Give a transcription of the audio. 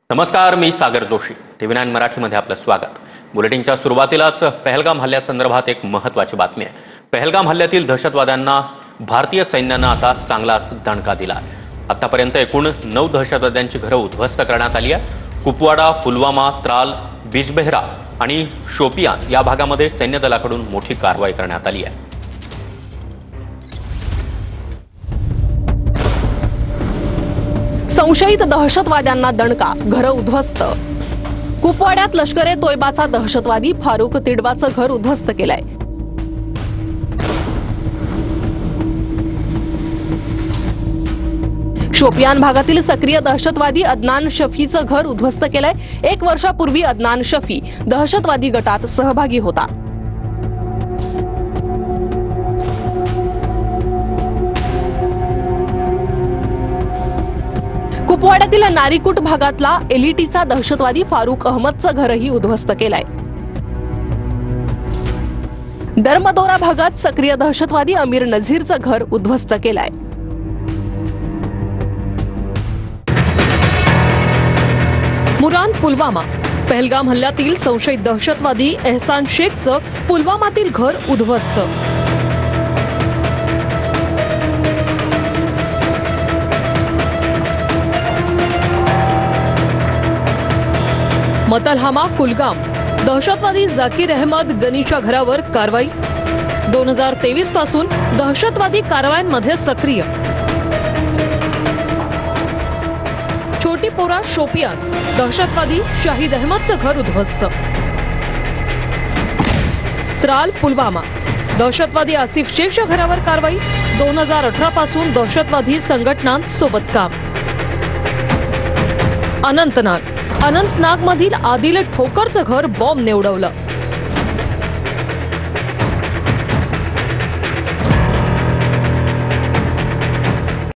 नमस्कार, मी सागर जोशी. TV9 मराठीमध्ये आपलं स्वागत. बुलेटिनच्या सुरुवातीलाच पहलगाम हल्ल्यासंदर्भात एक महत्त्वाची बातमी आहे. पहलगाम हल्ल्यातील दहशतवाद्यांना भारतीय सैन्यानं आता चांगलाच दणका दिला आहे. आतापर्यंत एकूण 9 दहशतवाद्यांची घरं उद्ध्वस्त करण्यात आली आहेत. कुपवाडा, पुलवामा, त्राल, बिजबेहरा आणि शोपियान या भागामध्ये सैन्य दलाकडून मोठी कारवाई करण्यात आली आहे. संशयित दहशतवाद्यांना दणका, घरं उद्ध्वस्त. कुपवाड्यात लष्कर ए तोयबाचा दहशतवादी फारुख तिडवाचं घर उद्ध्वस्त केलंय. शोपियान भागातील सक्रिय दहशतवादी अदनान शफीचं घर उद्ध्वस्त केलंय. 1 वर्षापूर्वी अदनान शफी दहशतवादी गटात सहभागी होता. कुपवाड्यातील नारीकुट भागातला एलईटीचा दहशतवादी फारुख अहमदचं घरही उद्ध्वस्त केलंय. दरमदोरा भागात सक्रिय दहशतवादी अमीर नझीरचं घर उद्ध्वस्त केलंय. मुरान, पुलवामा. पहलगाम हल्ल्यातील संशयित दहशतवादी एहसान शेखचं पुलवामातील घर उद्ध्वस्त. मतलहामा, कुलगाम. दहशतवादी जाकीर अहमद गनीच्या घरावर कारवाई. 2023 पासून दहशतवादी कारवायांमध्ये सक्रिय. छोटीपोरा, शोपियान. दहशतवादी शाहिद अहमदचं घर उद्ध्वस्त. त्राल, पुलवामा. दहशतवादी आसिफ शेखच्या घरावर कारवाई. 2018 पासून दहशतवादी संघटनांसोबत काम. अनंतनागमधील आदिल ठोकरचं घर बॉम्बने उडवलं.